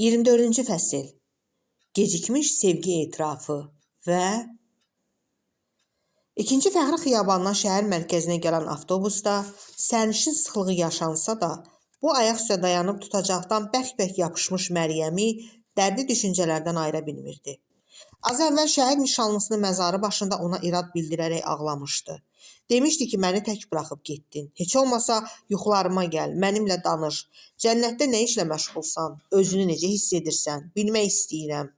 24-cü fəsil. Gecikmiş sevgi etirafı və İkinci Fəxri xiyabanından şəhər mərkəzinə gələn avtobusda sərnişin sıxlığı yaşansa da, bu ayaq üstə dayanıb tutacaqdan bərk-bərk yapışmış Məryəmi dərdli düşüncələrdən ayıra bilmirdi. Az əvvəl şəhid nişanlısının məzarı başında ona irad bildirərək ağlamışdı. Demişdi ki, məni tək buraxıb getdin. Heç olmasa yuxularıma gəl, mənimlə danış. Cənnətdə nə işlə məşğulsan, özünü necə hiss edirsən, bilmək istəyirəm.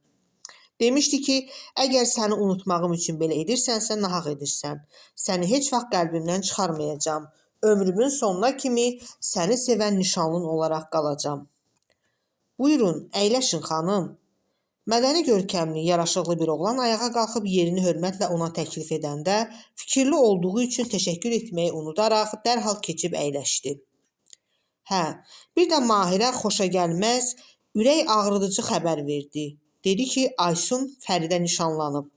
Demişdi ki, əgər səni unutmağım üçün belə edirsənsə, nahaq edirsən. Səni heç vaxt qəlbimdən çıxarmayacağam. Ömrümün sonuna kimi səni sevən nişanlın olaraq qalacağam. Buyurun, əyləşin xanım. Mədəni görkəmli, yaraşıqlı bir oğlan ayağa qalxıb yerini hörmətlə ona təklif edəndə, fikirli olduğu üçün təşəkkür etməyi unudaraq dərhal keçib əyləşdi. Bir də Mahirə xoşagəlməz, ürək ağrıdıcı xəbər verdi. Dedi ki, Aysun Fəridə nişanlanıb.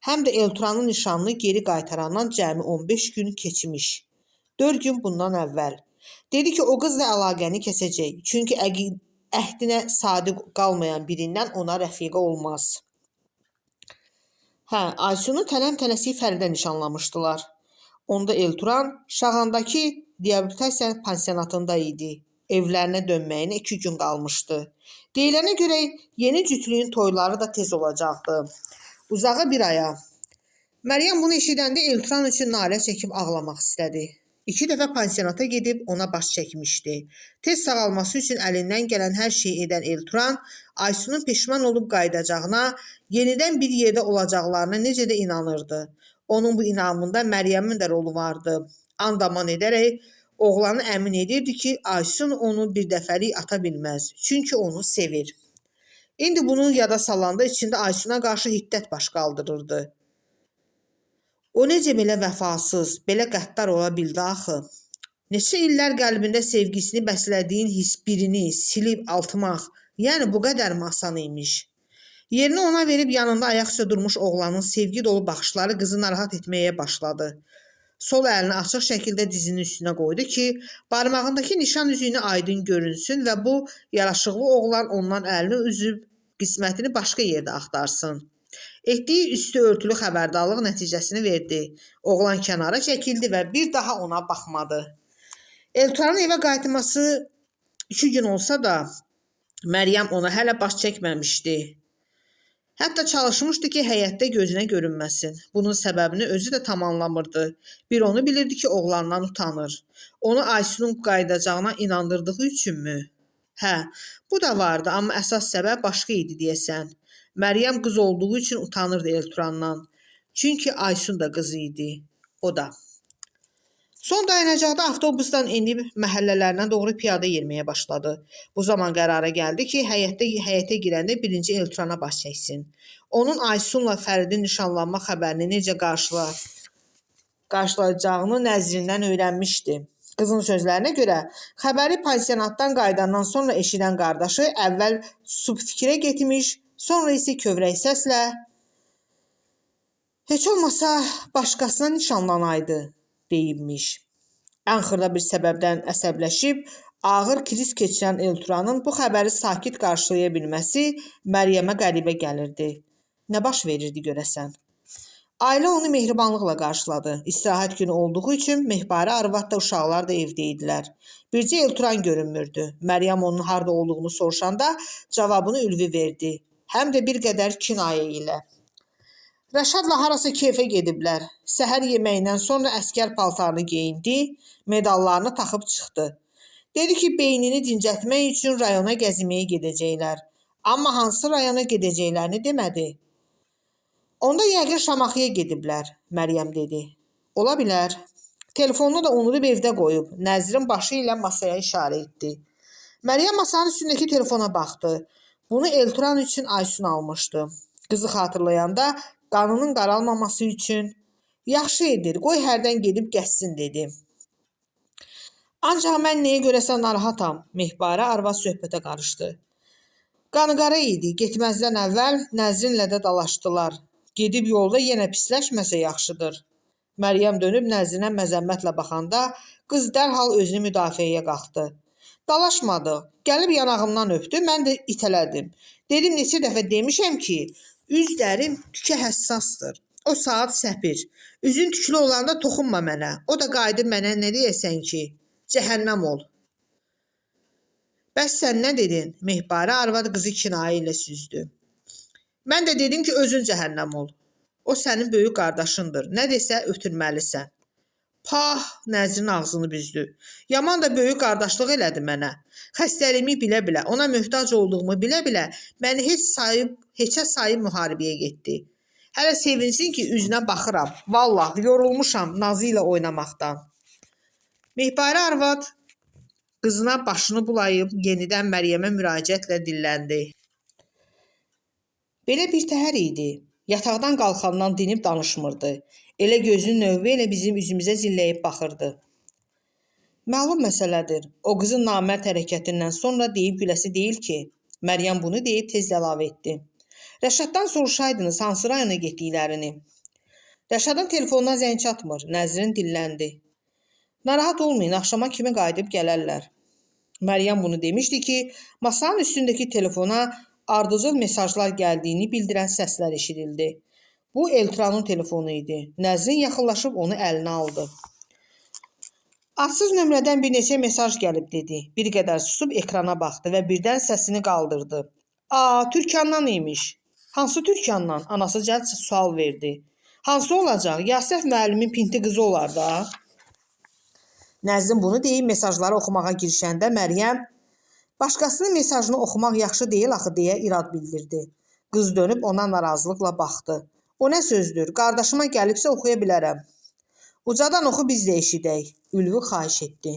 Həm də Elturanın nişanını geri qaytarandan cəmi 15 gün keçmiş. 4 gün bundan əvvəl. Dedi ki, o qızla əlaqəni kəsəcək. Çünki əhdinə sadiq qalmayan birindən ona rəfiqə olmaz. Aysunu tələm-tələsik Fəridə nişanlamışdılar. Onda Elturan Şağandakı reabilitasiya pansionatında idi. Evlərinə dönməyinə 2 gün qalmışdı. Deyilənə görə yeni cütlüyün toyları da tez olacaqdı. Uzağı bir aya. Məryəm bunu eşidəndə Elturan üçün nalə çəkib ağlamaq istədi. 2 dəfə pansionata gedib ona baş çəkmişdi. Tez sağalması üçün əlindən gələn hər şeyi edən Elturan, Aysunun peşman olub qayıdacağına, yenidən bir yerdə olacaqlarına necə də inanırdı. Onun bu inamında Məryəmin də rolu vardı. Andaman edərək oğlanı əmin edirdi ki, Aysun onu bir dəfəlik ata bilməz. Çünki onu sevir. İndi bunu yada salanda içində Aysuna qarşı hiddət baş qaldırırdı. O necə belə vəfasız, belə qəddar ola bildi axı? Neçə illər qəlbində sevgisini bəslədiyin birini silib atmaq, yəni bu qədər asan imiş. Yerini ona verib yanında ayaq üstə durmuş oğlanın sevgi dolu baxışları qızı narahat etməyə başladı. Sol əlini açıq şəkildə dizinin üstünə qoydu ki, barmağındakı nişan üzüyünü aydın görünsün və bu yaraşıqlı oğlan ondan əlini üzüb qismətini başqa yerdə axtarsın. Etdiyi üstü örtülü xəbərdarlıq nəticəsini verdi. Oğlan kənara çəkildi və bir daha ona baxmadı. Elturanın evə qayıtması 2 gün olsa da, Məryəm ona hələ baş çəkməmişdi. Hətta çalışmışdı ki, həyətdə gözünə görünməsin. Bunun səbəbini özü də tam anlamırdı. Bir onu bilirdi ki, oğlandan utanır. Onu Aysunun qayıdacağına inandırdığı üçünmü? Bu da vardı, amma əsas səbəb başqa idi deyəsən. Məryəm qız olduğu üçün utanırdı Elturandan. Çünki Aysun da qızı idi. O da. Son dayanacaqda avtobusdan enib məhəllələrdən doğru piyada yerməyə başladı. Bu zaman qərara gəldi ki, həyətə girəndə birinci Elturana baş çəksin. Onun Aysunla Fəridin nişanlanma xəbərini necə qarşılayacağını nəzrindən öyrənmişdi. Qızın sözlərinə görə, xəbəri pansionatdan qayıdandan sonra eşidən qardaşı əvvəl subfikrə getmiş, sonra isə kövrək səslə heç olmasa başqasına nişanlanaydı deyibmiş. Ən xırda bir səbəbdən əsəbləşib, ağır kriz keçirən Elturanın bu xəbəri sakit qarşılaya bilməsi Məryəmə qəribə gəlirdi. Nə baş verirdi görəsən? Ailə onu mehribanlıqla qarşıladı. İstirahət günü olduğu üçün Mehbarə arvad da uşaqlar da evdə idilər. Bircə Elturan görünmürdü. Məryəm onun harda olduğunu soruşanda cavabını Ülvi verdi. Həm də bir qədər kinayə ilə. Rəşadla harasa keyfə gediblər. Səhər yeməyindən sonra əskər paltarını geyindi, medallarını taxıb çıxdı. Dedi ki, beynini dincətmək üçün rayona gəzməyə gedəcəklər. Amma hansı rayona gedəcəklərini demədi. Onda yəqin Şamaxıya gediblər, Məryəm dedi. Ola bilər. Telefonunu da unudub evdə qoyub. Nəzrin başı ilə masaya işarə etdi. Məryəm masanın üstündəki telefona baxdı. Bunu Elturan üçün Aysun almışdı. Qızı xatırlayanda qanının qaralmaması üçün yaxşı edir, qoy hərdən gedib gəzsin dedi. Ancaq mən nəyə görəsə narahatam, Mehbarə arvad söhbətə qarışdı. Qanıqara idi, getməzdən əvvəl Nəzrinlə də dalaşdılar. Gedib yolda yenə pisləşməsə yaxşıdır. Məryəm dönüb Nəzrinə məzəmmətlə baxanda qız dərhal özünü müdafiəyə qalxdı. Dalaşmadı. Gəlib yanağımdan öpdü, mən də itələdim. Dedim, neçə dəfə demişəm ki, üzlərim tükə həssasdır. O saat səpir. Üzün tüklü olanda toxunma mənə. O da qayıdıb mənə nə deyəsən ki, cəhənnəm ol. Bəs sən nə dedin? Mehbarə arvad qızı kinayə ilə süzdü. Mən də dedim ki, özün cəhənnəm ol. O sənin böyük qardaşındır. Nə desə ötürməlisən. Pah, Nəzrin ağzını büzdü. Yaman da böyük qardaşlıq elədi mənə. Xəstəliyimi bilə-bilə, ona möhtac olduğumu bilə-bilə məni heçə sayıb müharibəyə getdi. Hələ sevinsin ki, üzünə baxıram. Vallah, yorulmuşam nazı ilə oynamaqdan. Mehbarə arvad qızına başını bulayıb yenidən Məryəmə müraciətlə dilləndi. Belə bir təhər idi. Yataqdan qalxandan dinib danışmırdı. Elə gözünü növbə ilə bizim üzümüzə zilləyib baxırdı. Məlum məsələdir. O qızın namərd hərəkətindən sonra deyib güləsi deyil ki, Məryəm bunu deyib tez əlavə etdi. Rəşaddan soruşaydınız hansı rayona getdiklərini. Rəşadın telefonuna zəng çatmır. Nəzrin dilləndi. Narahat olmayın, axşama kimi qayıdıb gələrlər. Məryəm bunu demişdi ki, masanın üstündəki telefona ardıcıl mesajlar gəldiyini bildirən səslər eşidildi. Bu Elturanın telefonu idi. Nəzrin yaxınlaşıb onu əlinə aldı. Adsız nömrədən bir neçə mesaj gəlib dedi. Bir qədər susub ekrana baxdı və birdən səsini qaldırdı. Türkandan imiş. Hansı Türkandan? Anası cəld sual verdi. Hansı olacaq? Yasəf müəllimin pinti qızı olar da. Nəzrin bunu deyib mesajları oxumağa girişəndə Məryəm başqasının mesajını oxumaq yaxşı deyil axı deyə irad bildirdi. Qız dönüb ona narazılıqla baxdı. O nə sözdür? Qardaşıma gəlibsə oxuya bilərəm. Ucadan oxu biz də eşidək. Ülvü xahiş etdi.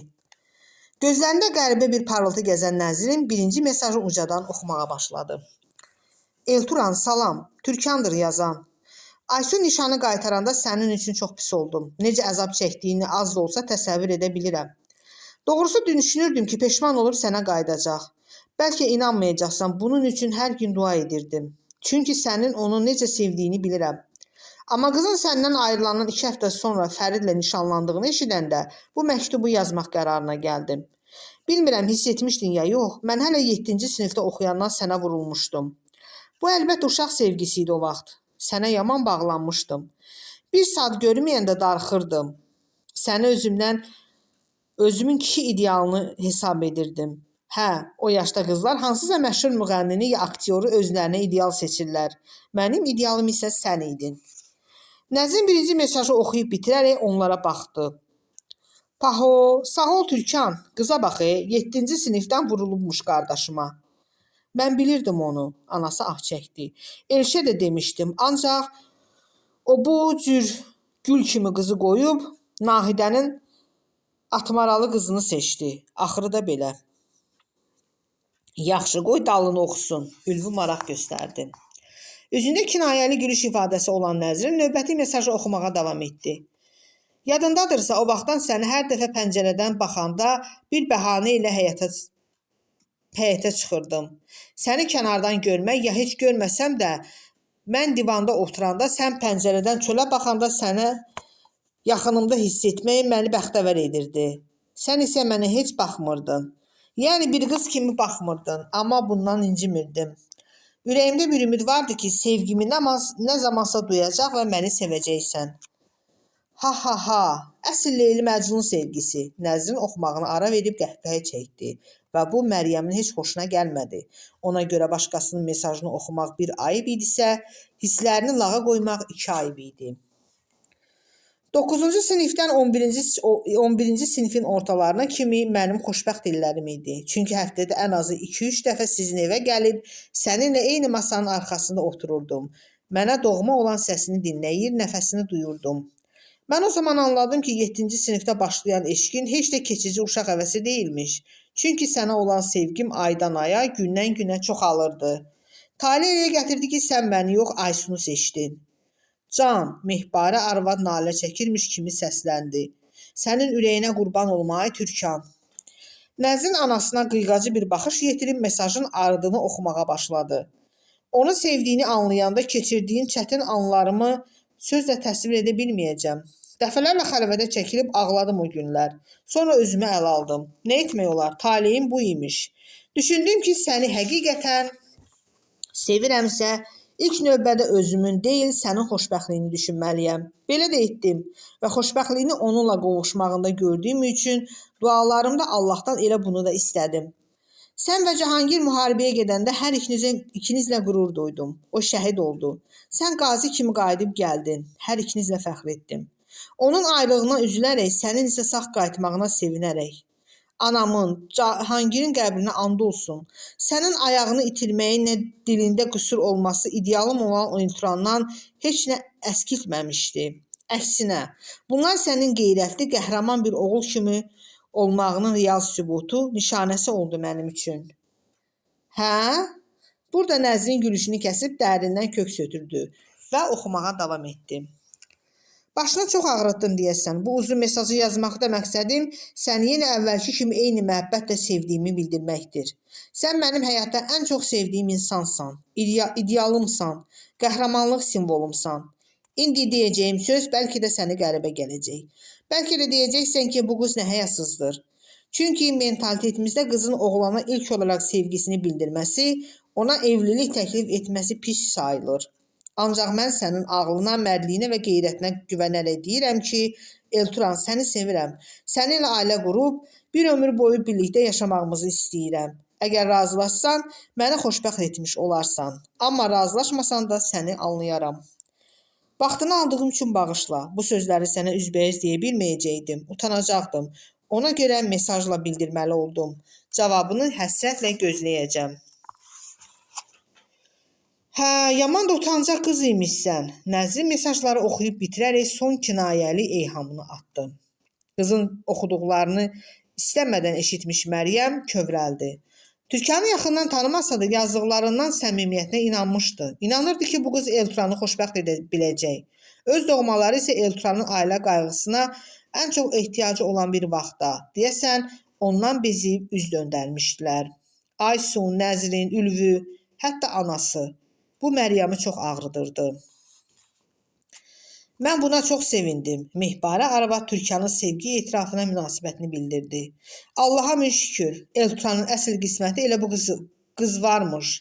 Gözlərində qəribə bir parıltı gəzən Nəzrin birinci mesajı ucadan oxumağa başladı. Elturan, salam. Türkandır yazan. Aysun nişanı qaytaranda sənin üçün çox pis oldum. Necə əzab çəkdiyini az da olsa təsəvvür edə bilirəm. Doğrusu düşünürdüm ki, peşman olub sənə qayıdacaq. Bəlkə inanmayacaqsan, bunun üçün hər gün dua edirdim. Çünki sənin onu necə sevdiyini bilirəm. Amma qızın səndən ayrılandan 2 həftə sonra Fəridlə nişanlandığını eşidəndə bu məktubu yazmaq qərarına gəldim. Bilmirəm, hiss etmişdin ya yox, mən hələ 7-ci sinifdə oxuyandan sənə vurulmuşdum. Bu əlbəttə uşaq sevgisi idi o vaxt. Sənə yaman bağlanmışdım. Bir saat görməyəndə darıxırdım. Səni özümün kişi idealını hesab edirdim. O yaşda qızlar hansısa məşhur müğənnini ya aktyoru özlərinə ideal seçirlər. Mənim idealım isə sən idin. Nəzrin birinci mesajı oxuyub bitirərək onlara baxdı. Paho, sağ ol Türkan, qıza bax, 7-ci sinifdən vurulubmuş qardaşıma. Mən bilirdim onu, anası ah çəkdi. Elşə də demişdim, ancaq o bu cür gül kimi qızı qoyub Nahidənin atmaralı qızını seçdi. Axırı da belə. Yaxşı, qoy dalını oxusun. Ülvü maraq göstərdi. Üzündə kinayəli gülüş ifadəsi olan Nəzrin növbəti mesajı oxumağa davam etdi. Yadındadırsa o vaxtdan səni hər dəfə pəncərədən baxanda bir bəhanə ilə həyətə çıxırdım. Səni kənardan görmək ya heç görməsəm də mən divanda oturanda sən pəncərədən çölə baxanda səni yaxınımda hiss etmək məni bəxtəvər edirdi. Sən isə mənə heç baxmırdın. Yəni bir qız kimi baxmırdın, amma bundan incimirdim. Ürəyimdə bir ümid vardı ki, sevgimi nə zamansa duyacaq və məni sevəcəksən. Əsl Leyli Məcnun sevgisi. Nəzrin oxumağını ara verib qəhqəhə çəkdi və bu Məryəmin heç xoşuna gəlmədi. Ona görə başqasının mesajını oxumaq bir ayıb idisə, hisslərini lağa qoymaq 2 ayıb idi. 9-cu sinifdən 11-ci sinifin ortalarına kimi mənim xoşbəxt illərim idi. Çünki həftədə ən azı 2-3 dəfə sizin evə gəlib, səninlə eyni masanın arxasında otururdum. Mənə doğma olan səsini dinləyir, nəfəsini duyurdum. Mən o zaman anladım ki, 7-ci sinifdə başlayan eşqin heç də keçici uşaq həvəsi deyilmiş. Çünki sənə olan sevgim aydan aya, gündən günə çoxalırdı. Talih elə gətirdi ki, sən məni yox, Aysunu seçdin. Can, Mehbarə arvad nalə çəkirmiş kimi səsləndi. Sənin ürəyinə qurban olmayı Türkan. Nəzrin anasına qıyğacı bir baxış yetirib mesajın ardını oxumağa başladı. Onu sevdiyini anlayanda keçirdiyin çətin anlarımı sözlə təsvir edə bilməyəcəm. Dəfələrlə xəlvətə çəkilib ağladım o günlər. Sonra özümə əl aldım. Nə etmək olar? Taleyim bu imiş. Düşündüm ki, səni həqiqətən sevirəmsə, ilk növbədə özümün deyil, sənin xoşbəxtliyini düşünməliyəm. Belə də etdim və xoşbəxtliyini onunla qovuşmağında gördüyüm üçün dualarımda Allahdan elə bunu da istədim. Sən və Cahangir müharibəyə gedəndə hər ikinizlə qürur duydum. O şəhid oldu. Sən qazi kimi qayıdıb gəldin. Hər ikinizlə fəxr etdim. Onun aylığına üzülərək, sənin isə sağ qayıtmağına sevinərək. Anamın, Cahangirin qəbrinə and olsun. Sənin ayağını itirməyin, nə dilində qüsur olması idealım olan Elturandan heç nə əskiltməmişdi. Əksinə, bunlar sənin qeyrətli, qəhrəman bir oğul kimi olmağının real sübutu, nişanəsi oldu mənim üçün. Hə? Burada Nəzrin gülüşünü kəsib dərindən köks ötürdü və oxumağa davam etdi. Başına çox ağrıtdım deyəsən. Bu uzun mesajı yazmaqda məqsədim səni yenə əvvəlki kimi eyni məhəbbətlə sevdiyimi bildirməkdir. Sən mənim həyatda ən çox sevdiyim insansan, idealımsan, qəhrəmanlıq simvolumsan. İndi deyəcəyim söz bəlkə də səni qəribə gələcək. Bəlkə də deyəcəksən ki, bu qız nə həyasızdır. Çünki mentalitetimizdə qızın oğlana ilk olaraq sevgisini bildirməsi, ona evlilik təklif etməsi pis sayılır. Ancaq mən sənin ağlına, mərdliyinə və qeyrətinə güvənərək deyirəm ki, Elturan, səni sevirəm. Səninlə ailə qurub, bir ömür boyu birlikdə yaşamağımızı istəyirəm. Əgər razılaşsan, məni xoşbəxt etmiş olarsan. Amma razılaşmasan da səni anlayaram. Vaxtını aldığım üçün bağışla. Bu sözləri sənə üzbəüz deyə bilməyəcəkdim. Utanacaqdım. Ona görə mesajla bildirməli oldum. Cavabını həsrətlə gözləyəcəm. Hə, yaman da utancaq qız imişsən. Nəzrin mesajları oxuyub bitirərək son kinayəli eyhamını atdı. Qızın oxuduqlarını istəmədən eşitmiş Məryəm kövrəldi. Türkanı yaxından tanımasa da yazdıqlarından səmimiyyətinə inanmışdı. İnanırdı ki, bu qız Elturanı xoşbəxt edə biləcək. Öz doğmaları isə Elturanın ailə qayğısına ən çox ehtiyacı olan bir vaxtda, deyəsən, ondan bezib üz döndərmişdilər. Aysun, Nəzrin, Ülvü, hətta anası. Bu Məryəmi çox ağrıdırdı. Mən buna çox sevindim. Mehbarə arvad Türkanın sevgi etirafına münasibətini bildirdi. Allaha min şükür, Elturanın əsl qisməti elə bu qız varmış.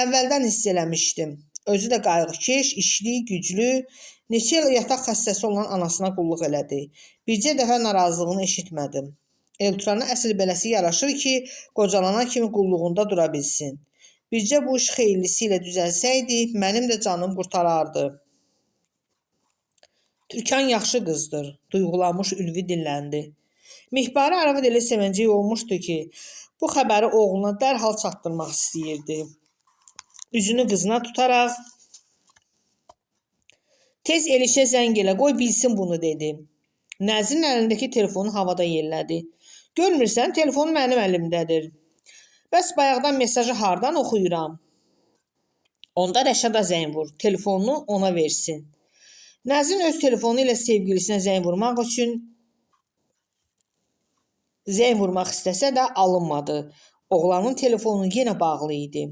Əvvəldən hiss eləmişdim. Özü də qayğıkeş, işli, güclü, neçə il yataq xəstəsi olan anasına qulluq elədi. Bircə dəfə narazılığını eşitmədim. Elturana əsl beləsi yaraşır ki, qocalana kimi qulluğunda dura bilsin. Bircə bu iş xeyirlisi ilə düzəlsəydi, mənim də canım qurtarardı. Türkan yaxşı qızdır, duyğulanmış Ülvi dilləndi. Mehbarə arvad elə sevincək olmuşdu ki, bu xəbəri oğluna dərhal çatdırmaq istəyirdi. Üzünü qızına tutaraq, tez Elişə zəng elə, qoy bilsin bunu dedi. Nəzrin əlindəki telefonu havada yellədi. Görmürsən, telefon mənim əlimdədir. Bəs bayaqdan mesajı hardan oxuyuram? Onda Rəşada zəng vur, telefonunu ona versin. Nəzrin öz telefonu ilə sevgilisinə zəng vurmaq istəsə də alınmadı. Oğlanın telefonu yenə bağlı idi.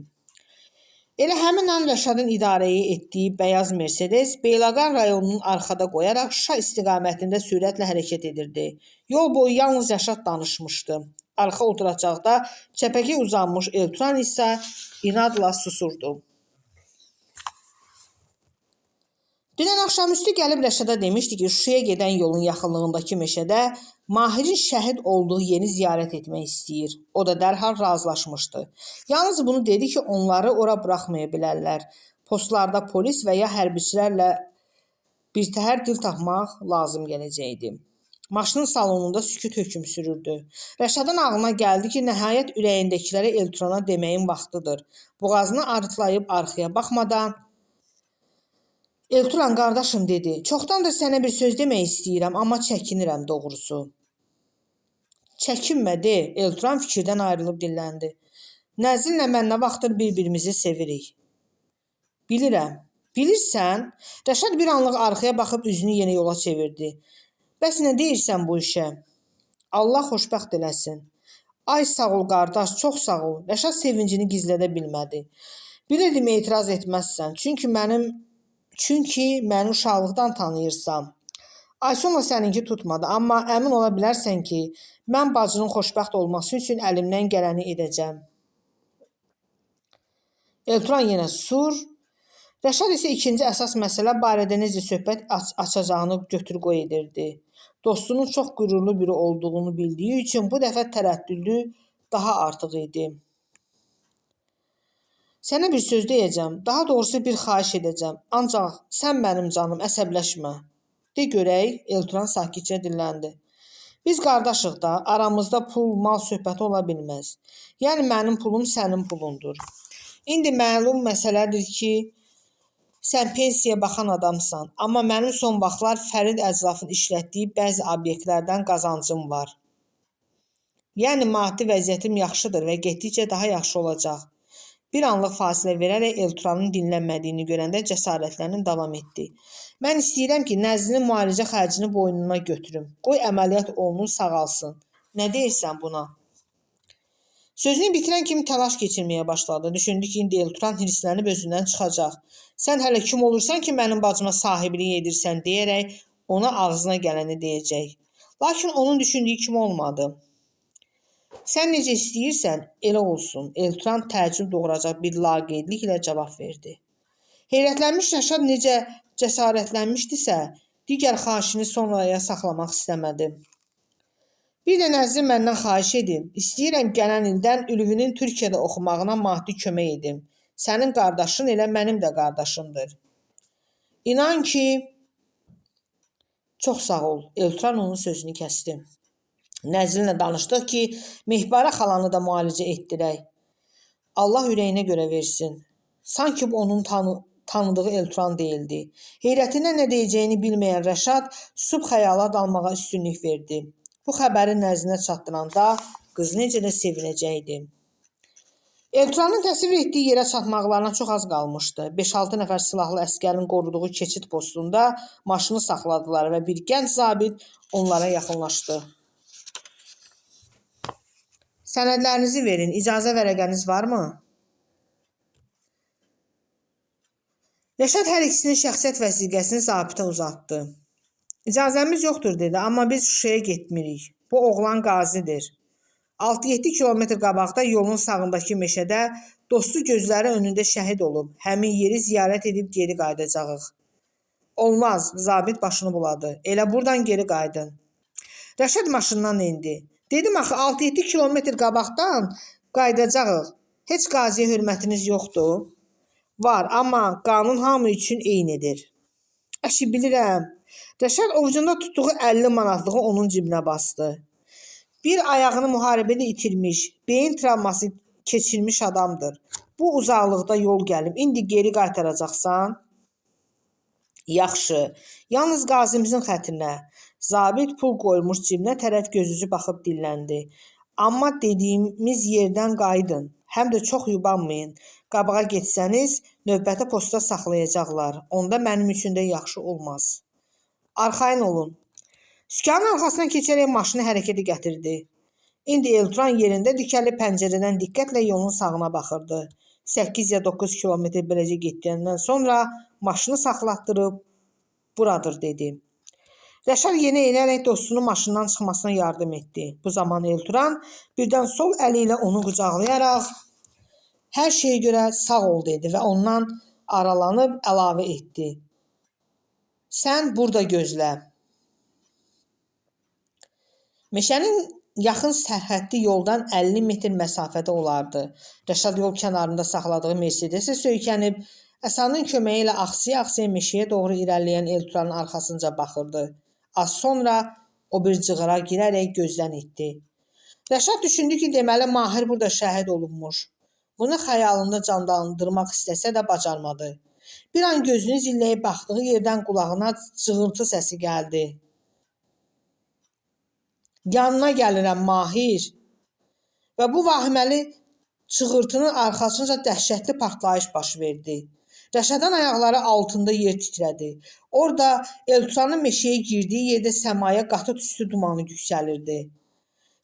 Elə həmin an Rəşadın idarəyə etdiyi bəyaz Mercedes Beyləqan rayonunun arxada qoyaraq Şuşa istiqamətində sürətlə hərəkət edirdi. Yol boyu yalnız Rəşad danışmışdı. Arxa oturacaqda çəpəki uzanmış Elturan isə inadla susurdu. Dünən axşamüstü gəlib Rəşada demişdi ki, Şuşaya gedən yolun yaxınlığındakı meşədə Mahirin şəhid olduğu yeni ziyarət etmək istəyir. O da dərhal razılaşmışdı. Yalnız bunu dedi ki, onları ora buraxmaya bilərlər. Postlarda polis və ya hərbiçilərlə birtəhər dil tapmaq lazım gələcəkdi. Maşının salonunda sükut hökm sürürdü. Rəşadın ağlına gəldi ki, nəhayət ürəyindəkiləri Elturana deməyin vaxtıdır. Boğazını arıtlayıb arxaya baxmadan Elturan qardaşım dedi, çoxdandır sənə bir söz demək istəyirəm, amma çəkinirəm doğrusu. Çəkinmə de, Elturan fikirdən ayrılıb dilləndi. Nəzrinlə mən nə vaxtdır bir-birimizi sevirik. Bilirəm. Bilirsən? Rəşad bir anlıq arxaya baxıb üzünü yenə yola çevirdi. Bəs nə deyirsən bu işə? Allah xoşbəxt eləsin. Ay sağ ol qardaş, çox sağ ol. Rəşad sevincini gizlədə bilmədi. Bilirdim etiraz etməzsən, çünki məni uşaqlıqdan tanıyırsan. Aysunla səninki tutmadı, amma əmin ola bilərsən ki, mən bacının xoşbəxt olması üçün əlimdən gələni edəcəm. Elturan yenə susur. Rəşad isə ikinci əsas məsələ barədə necə söhbət açacağını götür-qoy edirdi. Dostunun çox qürurlu biri olduğunu bildiyi üçün bu dəfə tərəddüdü daha artıq idi. Sənə bir söz deyəcəm, daha doğrusu bir xahiş edəcəm. Ancaq sən mənim canım, əsəbləşmə. De görək, Elturan sakitcə dilləndi. Biz qardaşıq da, aramızda pul, mal söhbəti ola bilməz. Yəni mənim pulum sənin pulundur. İndi məlum məsələdir ki, sən pensiyaya baxan adamsan, amma mənim son vaxtlar Fərid Əclafın işlətdiyi bəzi obyektlərdən qazancım var. Yəni maddi vəziyyətim yaxşıdır və getdikcə daha yaxşı olacaq. Bir anlıq fasilə verərək Elturanın dinlənmədiyini görəndə cəsarətlənib davam etdi. Mən istəyirəm ki, Nəzrinin müalicə xərcini boynuma götürüm. Qoy əməliyyat olunur, sağalsın. Nə deyirsən buna? Sözünü bitirən kimi təlaş keçirməyə başladı. Düşündü ki, indi Elturan hirslənib özündən çıxacaq. Sən hələ kim olursan ki, mənim bacıma sahibliyi edirsən deyərək ona ağzına gələni deyəcək. Lakin onun düşündüyü kimi olmadı. Sən necə istəyirsən, elə olsun. Elturan təəccüb doğuracaq bir laqeydlik ilə cavab verdi. Heyrətlənmiş Rəşad necə cəsarətlənmişdisə, digər xahişini sonraya saxlamaq istəmədi. Bir də Nəzrin məndən xahiş edib, istəyirəm gələn ildən Ülvinin Türkiyədə oxumağına maddi kömək edim. Sənin qardaşın elə mənim də qardaşımdır. İnan ki, çox sağ ol. Elturan onun sözünü kəsdi. Nəzrinlə danışdıq ki, Mehbara xalanı da müalicə etdirək. Allah ürəyinə görə versin. Sanki onun tanıdığı Elturan deyildi. Heyrətindən nə deyəcəyini bilməyən Rəşad susub xəyala dalmağa üstünlük verdi. Bu xəbəri Nəzrinə çatdıranda qız necə də sevinəcəkdi. Elturanın təsvir etdiyi yerə çatmaqlarına çox az qalmışdı. 5-6 nəfər silahlı əskərin qoruduğu keçid postunda maşını saxladılar və bir gənc zabit onlara yaxınlaşdı. Sənədlərinizi verin, icazə vərəqəniz varmı? Rəşad hər ikisinin şəxsiyyət vəsiqəsini zabitə uzatdı. İcazəmiz yoxdur dedi, amma biz Şuşaya getmirik. Bu oğlan qazidir. 6-7 kilometr qabaqda yolun sağındakı meşədə dostu gözləri önündə şəhid olub. Həmin yeri ziyarət edib geri qayıdacağıq. Olmaz, zabit başını buladı. Elə buradan geri qayıdın. Rəşad maşından indi. Dedim axı 6-7 kilometr qabaqdan qayıdacağıq. Heç qaziyə hörmətiniz yoxdur? Var, amma qanun hamı üçün eynidir. Əşi bilirəm. Rəşad ovucunda tutduğu 50 manatlığı onun cibinə bastı. Bir ayağını müharibədə itirmiş, beyin travması keçirmiş adamdır. Bu uzaqlıqda yol gəlib, indi geri qaytaracaqsan? Yaxşı, yalnız qazimizin xətrinə. Zabit pul qoymuş cibinə tərəf gözücü baxıb dilləndi. Amma dediyimiz yerdən qayıdın, həm də çox yubanmayın. Qabağa getsəniz, növbəti posta saxlayacaqlar. Onda mənim üçün də yaxşı olmaz. Arxayın olun. Sükanın arxasına keçərək maşını hərəkətə gətirdi. İndi Elturan yerində dikəlib pəncərədən diqqətlə yolun sağına baxırdı. 8 ya 9 kilometr beləcə getdiyəndən sonra maşını saxlatdırıb buradır dedi. Rəşad yenə elərək dostunun maşından çıxmasına yardım etdi. Bu zaman Elturan birdən sol əli ilə onu qucaqlayaraq hər şeyə görə sağ ol dedi və ondan aralanıb əlavə etdi. Sən burada gözlə. Meşənin yaxın sərhəddi yoldan 50 metr məsafədə olardı. Rəşad yol kənarında saxladığı Mercedesə söykənib, Əsanın köməyi ilə axsıya-axsıya meşəyə doğru irəliləyən Elturanın arxasınca baxırdı. Az sonra o bir cığıra girərək gözdən itdi. Rəşad düşündü ki, deməli Mahir burada şəhid olunmuş. Bunu xəyalında canlandırmaq istəsə də bacarmadı. Bir an gözünü zilləyib baxdığı yerdən qulağına cığırtı səsi gəldi. Yanına gəlirəm Mahir. Və bu vahiməli çığırtının arxasınca dəhşətli partlayış baş verdi. Rəşadın ayaqları altında yer titrədi. Orada Elturanın meşəyə girdiyi yerdə səmaya qatı tüstü dumanı yüksəlirdi.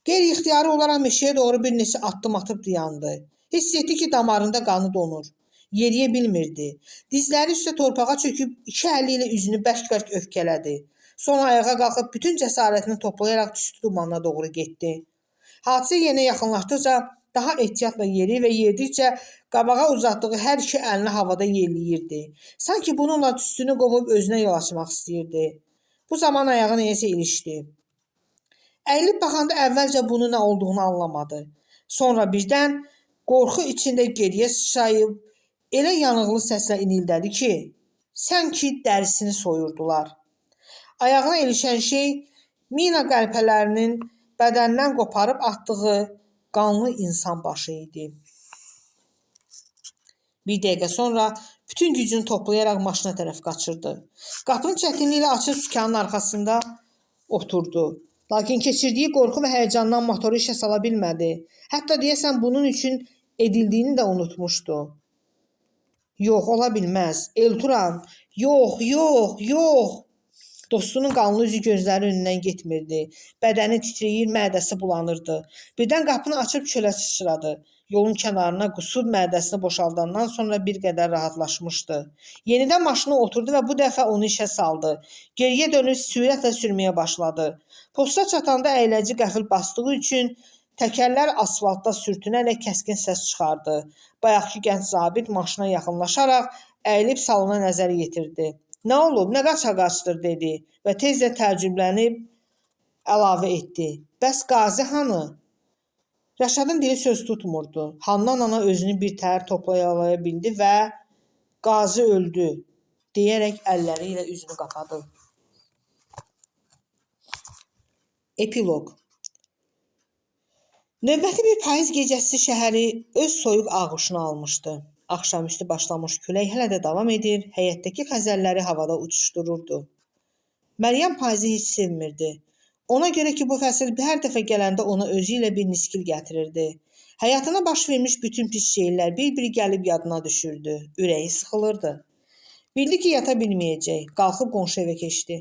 Qeyri-ixtiyari olaraq meşəyə doğru bir neçə addım atıb dayandı. Hiss etdi ki, damarında qanı donur. Yeriyə bilmirdi. Dizləri üstə torpağa çöküb iki əli ilə üzünü bərk-bərk öfkələdi. Sonra ayağa qalxıb bütün cəsarətini toplayaraq tüstü dumanına doğru getdi. Hadisə yenə yaxınlaşdıqca daha ehtiyatla yeri və yerdikcə qabağa uzatdığı hər iki əlini havada yelləyirdi. Sanki bununla tüstünü qovub özünə yol açmaq istəyirdi. Bu zaman ayağı nəyəsə ilişdi. Əyilib baxanda əvvəlcə bunun nə olduğunu anlamadı. Sonra birdən qorxu içində geriyə sıçrayıb elə yanıqlı səslə inildədi ki, sanki dərisini soyurdular. Ayağına ilişən şey mina qəlpələrinin bədəndən qoparıb atdığı qanlı insan başı idi. Bir dəqiqə sonra bütün gücünü toplayaraq maşına tərəf qaçırdı. Qapını çətinliklə ilə açıb sükanın arxasında oturdu. Lakin keçirdiyi qorxu və həyəcandan motoru işə sala bilmədi. Hətta deyəsən bunun üçün edildiyini də unutmuşdu. Yox, ola bilməz. Elturan, yox. Dostunun qanlı üzü gözləri önündən getmirdi. Bədəni titrəyir, mədəsi bulanırdı. Birdən qapını açıb çölə sıçradı. Yolun kənarına qusub mədəsini boşaldandan sonra bir qədər rahatlaşmışdı. Yenidən maşına oturdu və bu dəfə onu işə saldı. Geriyə dönüb sürətlə sürməyə başladı. Posta çatanda əyləci qəfil basdığı üçün təkərlər asfaltda sürtünərək kəskin səs çıxardı. Bayaqki gənc zabit maşına yaxınlaşaraq əyilib salona nəzər yetirdi. Nə olub, nə qaça-qaçdır dedi və tez də təəccüblənib əlavə etdi. Bəs Qazi hanı? Rəşadın dili söz tutmurdu. Handan ana özünü bir təhər toplaya bildi və Qazi öldü deyərək əlləri ilə üzünü qapadı. Epilog. Növbəti bir payız gecəsi şəhəri öz soyuq ağuşuna almışdı. Axşamüstü başlamış külək hələ də davam edir, həyətdəki xəzəlləri havada uçuşdururdu. Məryəm payızı heç sevmirdi. Ona görə ki, bu fəsil hər dəfə gələndə ona özü ilə bir niskil gətirirdi. Həyatına baş vermiş bütün pis şeylər bir-biri gəlib yadına düşürdü. Ürəyi sıxılırdı. Bildi ki, yata bilməyəcək. Qalxıb qonşu evə keçdi.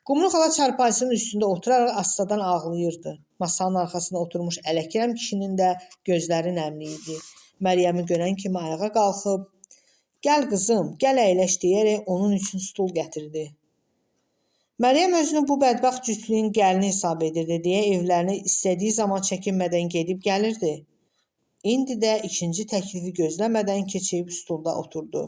Qumru xala çarpayısının üstündə oturaraq astadan ağlayırdı. Masanın arxasında oturmuş Ələkrəm kişinin də gözləri nəmli idi. Məryəmi görən kimi ayağa qalxıb, "Gəl qızım, gəl əyləş" deyərək onun üçün stul gətirdi. Məryəm özünü bu bədbəxt cütlüyün gəlini hesab edirdi deyə evlərini istədiyi zaman çəkinmədən gedib gəlirdi. İndi də ikinci təklifi gözləmədən keçib stulda oturdu.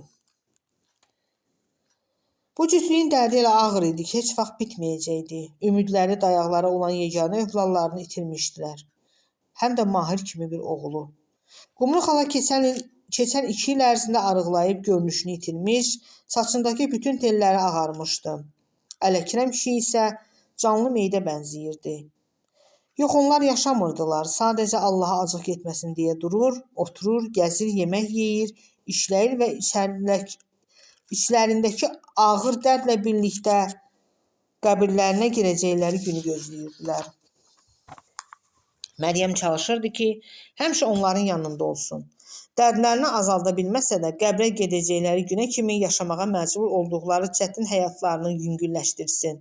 Bu cütlüyün dərdi elə ağır idi ki, heç vaxt bitməyəcəkdi. Ümidləri, dayaqları olan yeganə övladlarını itirmişdilər. Həm də Mahir kimi bir oğlu. Qumru xala keçən 2 il ərzində arıqlayıb görünüşünü itirmiş, saçındakı bütün telləri ağarmışdı. Ələkrəm kişi isə canlı meydə bənzəyirdi. Yox, onlar yaşamırdılar, sadəcə Allaha acıq getməsin deyə durur, oturur, gəzir, yemək yeyir, işləyir və içlərindəki ağır dərdlə birlikdə qəbirlərinə girəcəkləri günü gözləyirdilər. Məryəm çalışırdı ki, həmişə onların yanında olsun. Dərdlərini azalda bilməsə də qəbrə gedəcəkləri günə kimi yaşamağa məcbur olduqları çətin həyatlarını yüngülləşdirsin.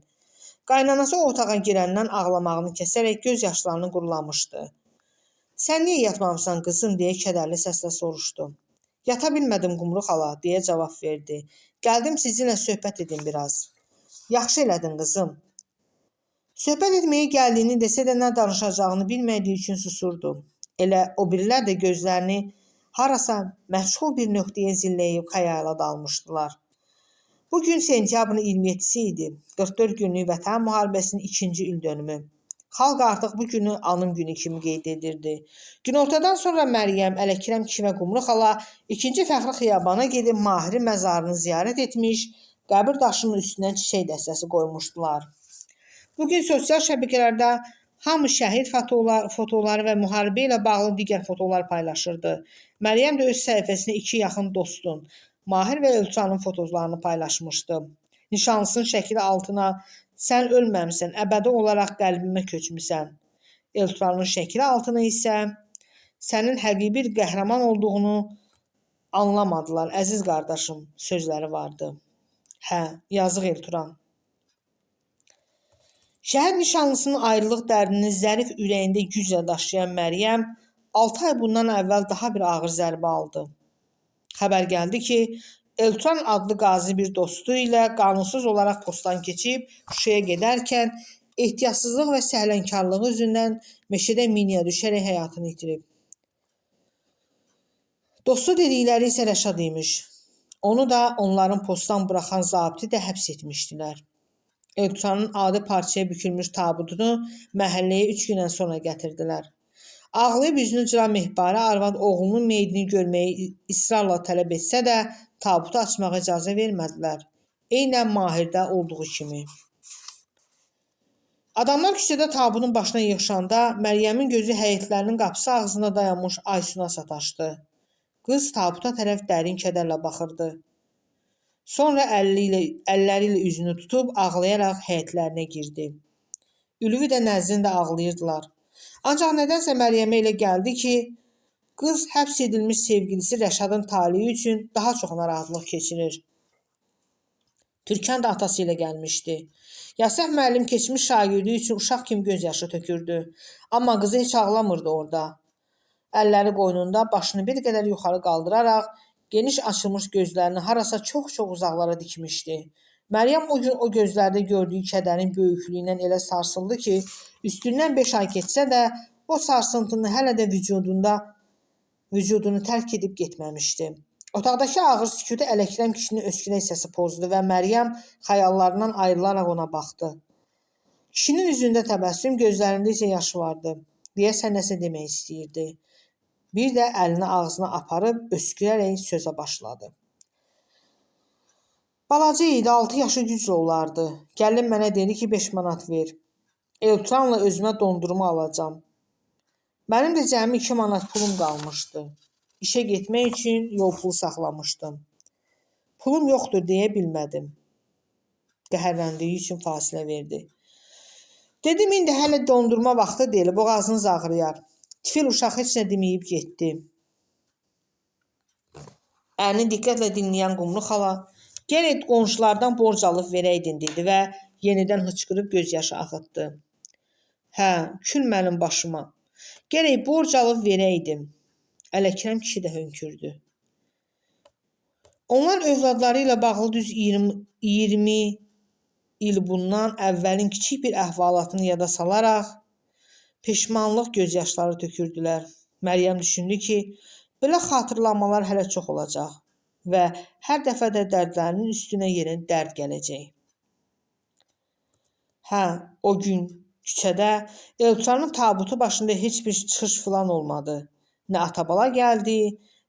Qaynanası o otağa girəndən ağlamağını kəsərək göz yaşlarını qurulamışdı. "Sən niyə yatmamısan qızım?" deyə kədərli səslə soruşdu. "Yata bilmədim Qumru xala" deyə cavab verdi. "Gəldim sizinlə söhbət edim biraz." "Yaxşı elədin qızım." Söhbət etməyə gəldiyini desə də nə danışacağını bilmədiyi üçün susurdu. Elə o birilər də gözlərini harasa məşğul bir nöqtəyə zilləyib xəyala dalmışdılar. Bugün sentyabrın 27-si idi. 44 günlük Vətən müharibəsinin 2-ci ildönümü. Xalq artıq bu günü anım günü kimi qeyd edirdi. Günortadan sonra Məryəm, Ələkrəm kişi və Qumru xala 2-ci fəxri xiyabana gedib Mahirin məzarını ziyarət etmiş, qəbir daşının üstünə çiçək dəstəsi qoymuşdular. Bugün sosial şəbəkələrdə hamı şəhid fotoları və müharibə ilə bağlı digər fotolar paylaşırdı. Məryəm də öz səhifəsində 2 yaxın dostun, Mahir və Elturanın fotolarını paylaşmışdı. Nişanlısının şəkli altına "Sən ölməmisən, əbədi olaraq qəlbimə köçmüsən." Elturanın şəkli altına isə "Sənin həqiqi bir qəhrəman olduğunu anlamadılar, əziz qardaşım" sözləri vardı. Hə, yazıq Elturan. Şəhid nişanlısının ayrılıq dərdini zərif ürəyində güclə daşıyan Məryəm 6 ay bundan əvvəl daha bir ağır zərbə aldı. Xəbər gəldi ki, Elturan adlı qazi bir dostu ilə qanunsuz olaraq postdan keçib Şuşaya gedərkən ehtiyatsızlıq və səhlənkarlığı üzündən meşədə minaya düşərək həyatını itirib. Dostu dedikləri isə Rəşad imiş. Onu da onların postdan buraxan zabiti də həbs etmişdilər. Elturanın adi parçaya bükülmüş tabutunu məhəlləyə 3 gündən sonra gətirdilər. Ağlayıb üzünü cıran Mehbarə arvad oğlunun meyidini görməyi israrla tələb etsə də tabutu açmağa icazə vermədilər. Eynən Mahirdə olduğu kimi. Adamlar küçədə tabutun başına yığışanda Məryəmin gözü həyətlərinin qapısı ağzında dayanmış Aysuna sataşdı. Qız tabuta tərəf dərin kədərlə baxırdı. Sonra əlləri ilə üzünü tutub ağlayaraq həyətlərinə girdi. Ülvi də Nəzrin də ağlayırdılar. Ancaq nədənsə Məryəmə elə gəldi ki, qız həbs edilmiş sevgilisi Rəşadın taliyi üçün daha çox narahatlıq keçirir. Türkan da atası ilə gəlmişdi. Yasəf müəllim keçmiş şagirdi üçün uşaq kimi göz yaşı tökürdü. Amma qızı heç ağlamırdı orada. Əlləri qoynunda başını bir qədər yuxarı qaldıraraq geniş açılmış gözlərini harasa çox-çox uzaqlara dikmişdi. Məryəm o gün o gözlərdə gördüyü kədərin böyüklüyündən elə sarsıldı ki, üstündən 5 ay keçsə də o sarsıntını hələ də vücudunu tərk edib getməmişdi. Otaqdakı ağır sükutu Ələkrəm kişinin öskürək səsi pozdu və Məryəm xəyallarından ayrılaraq ona baxdı. Kişinin üzündə təbəssüm, gözlərində isə yaşı vardı. Deyəsən nəsə demək istəyirdi. Bir də əlini ağzına aparıb öskürərək sözə başladı. Balaca idi, 6 yaşı güclə olardı. Gəlin mənə dedi ki, 5 manat ver. Elturanla özümə dondurma alacam. Mənim də cəmi 2 manat pulum qalmışdı. İşə getmək üçün yol pulu saxlamışdım. Pulum yoxdur deyə bilmədim. Qəhərləndiyi üçün fasilə verdi. Dedim, indi hələ dondurma vaxtı deyil, boğazınız ağrıyar. Tifil uşaq heç nə deməyib getdi. Əlini diqqətlə dinləyən Qumru xala, gələk qonşulardan borc alıb verəydin dedi və yenidən hıçqırıb gözyaşı axıtdı. Hə, kül mənim başıma. Gələk borc alıb verəydim. Ələkrəm kişi də hönkürdü. Onlar övladları ilə bağlı düz 20 il bundan əvvəlin kiçik bir əhvalatını yada salaraq peşmanlıq gözyaşları tökürdülər. Məryəm düşündü ki, belə xatırlamalar hələ çox olacaq və hər dəfə də dərdlərinin üstünə yeni dərd gələcək. Hə, o gün küçədə Elturanın tabutu başında heç bir çıxış filan olmadı. Nə atabala gəldi,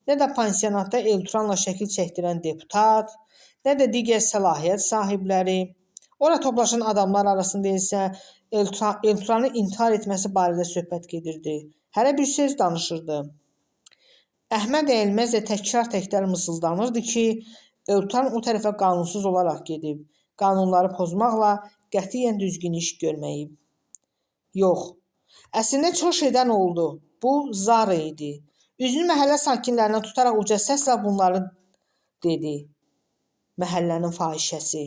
nə də pansionatda Elturanla şəkil çəkdirən deputat, nə də digər səlahiyyət sahibləri. Ora toplaşan adamlar arasında isə Elturanı intihar etməsi barədə söhbət gedirdi. Hərə bir söz danışırdı. Əhməd Əyilməz də təkrar mızıldanırdı ki, Elturan o tərəfə qanunsuz olaraq gedib. Qanunları pozmaqla qətiyyən düzgün iş görməyib. Yox, əslində çox şeydən oldu. Bu Zara idi. Üzünü məhəllə sakinlərinə tutaraq uca səslə bunları dedi. Məhəllənin fahişəsi.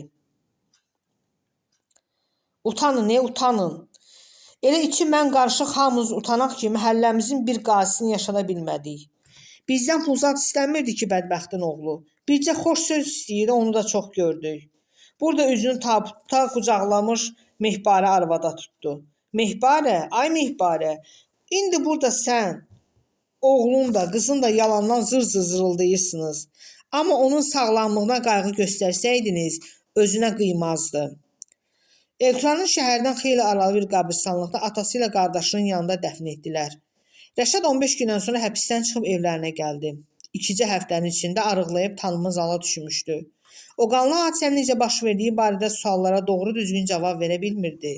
Utanın, utanın. Elə içi mən qarışıq hamımız utanaq ki, məhəlləmizin bir qazisini yaşada bilmədik. Bizdən pulzat istəmirdi ki, bədbəxtin oğlu. Bircə xoş söz istəyirdi, onu da çox gördük. Burada üzünü tabuta qucaqlamış Mehbarə arvada tutdu. Mehbarə, ay Mehbarə, indi burada sən, oğlun da, qızın da yalandan zır-zırıldayırsınız. Amma onun sağlamlığına qayğı göstərsəydiniz, özünə qıymazdı. Elturanın şəhərdən xeyli aralı bir qəbristanlıqda atası ilə qardaşının yanında dəfn etdilər. Rəşad 15 gündən sonra həbsdən çıxıb evlərinə gəldi. 2 həftənin içində arıqlayıb tanınmaz hala düşmüşdü. O qanlı hadisənin necə baş verdiyi barədə suallara doğru düzgün cavab verə bilmirdi.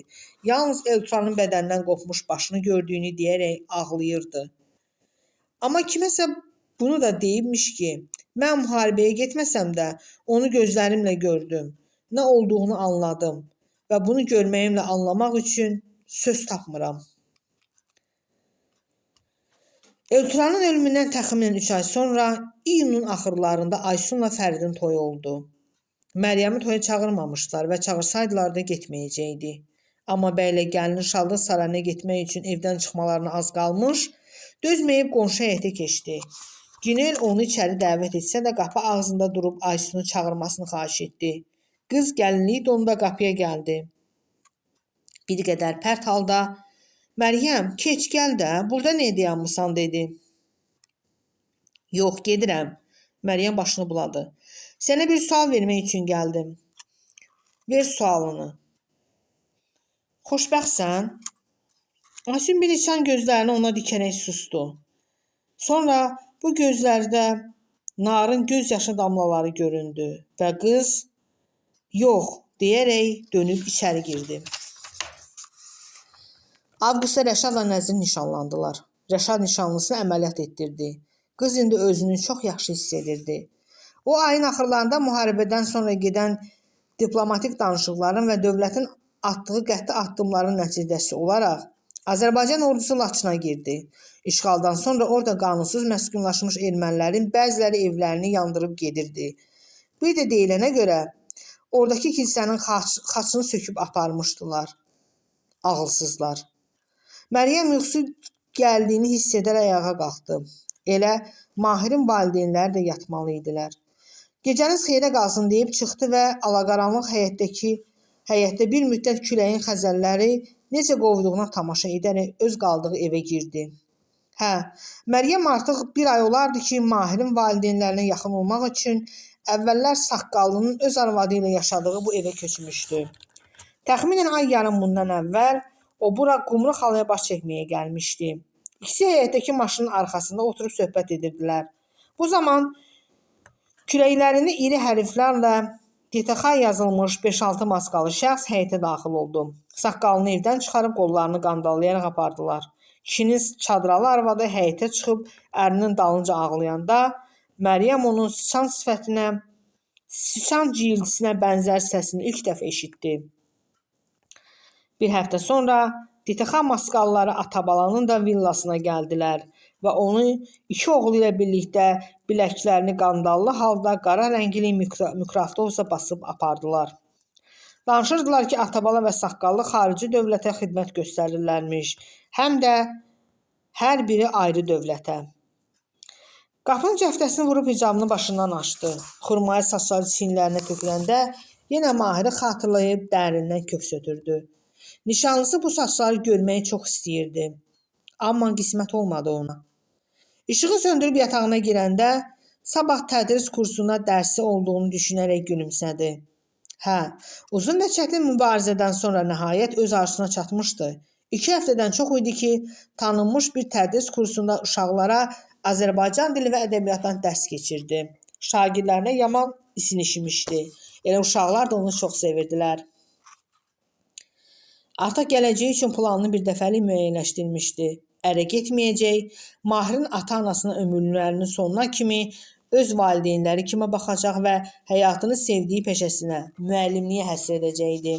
Yalnız Elturanın bədəndən qopmuş başını gördüyünü deyərək ağlayırdı. Amma kiməsə bunu da deyibmiş ki, mən müharibəyə getməsəm də onu gözlərimlə gördüm. Nə olduğunu anladım və bunu görməyimlə anlamaq üçün söz tapmıram. Elturanın ölümündən təxminən 3 ay sonra iyunun axırlarında Aysunla Fəridin toyu oldu. Məryəmi toya çağırmamışlar və çağırsaydılar da getməyəcəkdi. Amma bəylə gəlinin şallıq sarayına getmək üçün evdən çıxmalarına az qalmış, dözməyib qonşu həyətə keçdi. Günel onu içəri dəvət etsə də qapı ağzında durub Aysun'u çağırmasını xahiş etdi. Qız gəlinliyi donunda qapıya gəldi. Bir qədər pərt halda Məryəm, keç gəl də, burada nə dayanmısan dedi. Yox, gedirəm. Məryəm başını buladı. Sənə bir sual vermək üçün gəldim. Ver sualını. Xoşbəxtsən? Aysun bir içən gözlərini ona dikərək sustu. Sonra bu gözlərdə narın göz yaşı damlaları göründü və qız yox deyərək dönüb içəri girdi. Avqustda Rəşadla Nəzrin nişanlandılar. Rəşad nişanlısını əməliyyat etdirdi. Qız indi özünü çox yaxşı hiss edirdi. O ayın axırlarında müharibədən sonra gedən diplomatik danışıqların və dövlətin atdığı qəti addımların nəticəsi olaraq Azərbaycan ordusu Laçına girdi. İşğaldan sonra orada qanunsuz məskunlaşmış ermənilərin bəziləri evlərini yandırıb gedirdi. Bir də deyilənə görə oradakı kilsənin xaçını söküb aparmışdılar. Ağılsızlar. Məryəm yuxusu gəldiyini hiss edərək ayağa qalxdı. Elə Mahirin valideynləri də yatmalı idilər. Gecəniz xeyrə qalsın deyib çıxdı və alaqaranlıq həyətdə bir müddət küləyin xəzəlləri necə qovduğuna tamaşa edərək öz qaldığı evə girdi. Məryəm artıq bir ay olardı ki, Mahirin valideynlərinə yaxın olmaq üçün əvvəllər saqqallının öz arvadı ilə yaşadığı bu evə köçmüşdü. Təxminən ay yarım bundan əvvəl o bura Qumru xalaya baş çəkməyə gəlmişdi. İkisi həyətdəki maşının arxasında oturub söhbət edirdilər. Bu zaman kürəklərini iri hərflərlə DTX yazılmış 5-6 maskalı şəxs həyətə daxil oldu. Saqqalını evdən çıxarıb qollarını qandallayaraq apardılar. Kişinin çadralı arvadı həyətə çıxıb ərinin dalınca ağlayanda Məryəm onun sıçan sifətinə, sıçan cildinə bənzər səsini ilk dəfə eşitdi. Bir həftə sonra DTX maskalıları Atabalanın da villasına gəldilər və onu iki oğlu ilə birlikdə biləklərini qandallı halda qara rəngli mikroavtobusa basıb apardılar. Danışırdılar ki, Atabala və saqqallı xarici dövlətə xidmət göstərirlərmiş, həm də hər biri ayrı dövlətə. Qapının cəftəsini vurub hicabını başından açdı. Xurmayı saçları çiyinlərinə töküləndə yenə Mahiri xatırlayıb dərindən köks ötürdü. Nişanlısı bu saçları görməyi çox istəyirdi. Amma qismət olmadı ona. İşığı söndürüb yatağına girəndə sabah tədris kursuna dərsi olduğunu düşünərək gülümsədi. Uzun və çətin mübarizədən sonra nəhayət öz arzusuna çatmışdı. 2 həftədən çox idi ki, tanınmış bir tədris kursunda uşaqlara Azərbaycan dili və ədəbiyyatdan dərs keçirdi. Şagirdlərinə yaman isinişmişdi. Elə uşaqlar da onu çox sevirdilər. Artıq gələcəyi üçün planını bir dəfəlik müəyyənləşdirmişdi. Ərə getməyəcək, Mahirin ata-anasının ömürlərinin sonuna kimi öz valideynləri kimə baxacaq və həyatını sevdiyi peşəsinə, müəllimliyə həsr edəcəkdi.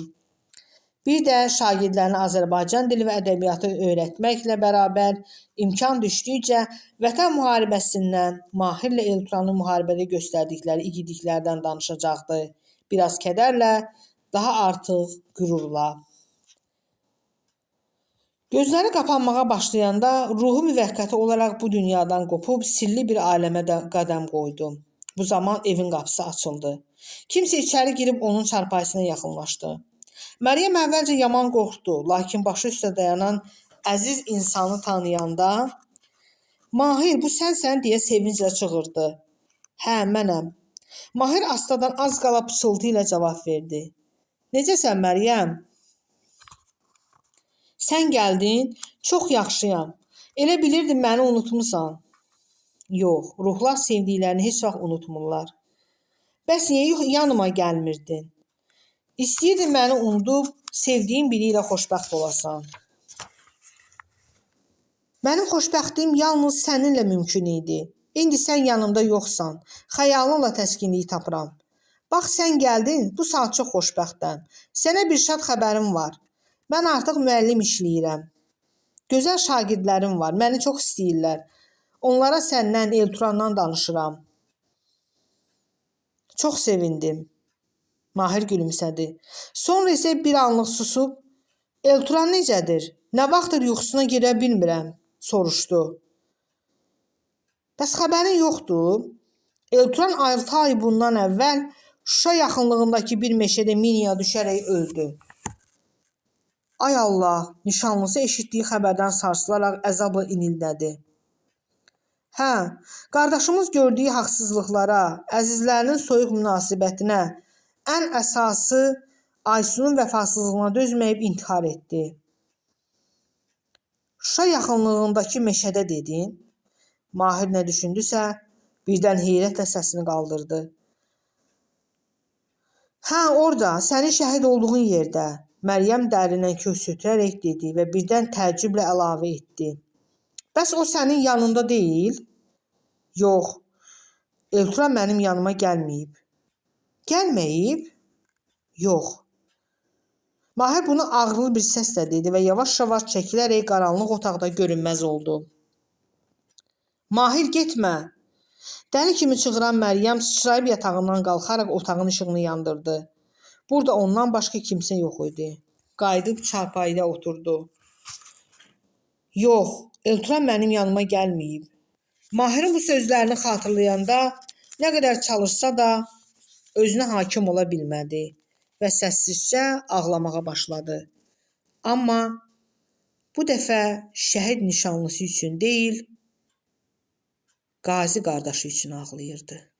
Bir də şagirdlərinə Azərbaycan dili və ədəbiyyatı öyrətməklə bərabər imkan düşdükcə Vətən müharibəsindən, Mahirlə Elturanın müharibədə göstərdikləri igidliklərdən danışacaqdı. Biraz kədərlə, daha artıq qürurla. Gözləri qapanmağa başlayanda ruhu müvəqqəti olaraq bu dünyadan qopub sirli bir aləmə də qədəm qoydu. Bu zaman evin qapısı açıldı. Kimsə içəri girib onun çarpayısına yaxınlaşdı. Məryəm əvvəlcə yaman qorxdu, lakin başı üstə dayanan əziz insanı tanıyanda Mahir, bu sənsən deyə sevinclə çığırdı. Mənəm. Mahir astadan az qala pıçıltı ilə cavab verdi. Necəsən Məryəm? Sən gəldin, çox yaxşıyam. Elə bilirdim məni unutmusan. Yox, ruhlar sevdiklərini heç vaxt unutmurlar. Bəs niyə yanıma gəlmirdin? İstəyirdin məni unudub, sevdiyin biri ilə xoşbəxt olasan. Mənim xoşbəxtliyim yalnız səninlə mümkün idi. İndi sən yanımda yoxsan, xəyalınla təskinliyi tapıram. Bax, sən gəldin, bu saat çox xoşbəxtəm. Sənə bir şad xəbərim var. Mən artıq müəllim işləyirəm. Gözəl şagirdlərim var, məni çox istəyirlər. Onlara səndən, Elturandan danışıram. Çox sevindim. Mahir gülümsədi. Sonra isə bir anlıq susub, Elturan necədir? Nə vaxtdır yuxusuna girə bilmirəm, soruşdu. Bəs xəbərin yoxdur? Elturan 6 ay bundan əvvəl Şuşa yaxınlığındakı bir meşədə minaya düşərək öldü. Ay Allah, nişanlısı eşitdiyi xəbərdən sarsılaraq əzabla inildədi. Hə, qardaşımız gördüyü haqsızlıqlara, əzizlərinin soyuq münasibətinə, ən əsası Aysunun vəfasızlığına dözməyib intihar etdi. Şuşa yaxınlığındakı meşədə dedin? Mahir nə düşündüsə, birdən heyrətlə səsini qaldırdı. Hə, orada, sənin şəhid olduğun yerdə, Məryəm dərindən köks ötürərək dedi və birdən təəccüblə əlavə etdi. Bəs o sənin yanında deyil? Yox, Elturan mənim yanıma gəlməyib. Gəlməyib? Yox. Mahir bunu ağrılı bir səslə dedi və yavaş-yavaş çəkilərək qaranlıq otaqda görünməz oldu. Mahir, getmə! Dəli kimi çığıran Məryəm sıçrayıb yatağından qalxaraq otağın işığını yandırdı. Burada ondan başqa kimsə yox idi. Qayıdıb çarpayıda oturdu. Yox, Elturan mənim yanıma gəlməyib. Mahirin bu sözlərini xatırlayanda nə qədər çalışsa da özünə hakim ola bilmədi və səssizcə ağlamağa başladı. Amma bu dəfə şəhid nişanlısı üçün deyil, qazi qardaşı üçün ağlayırdı.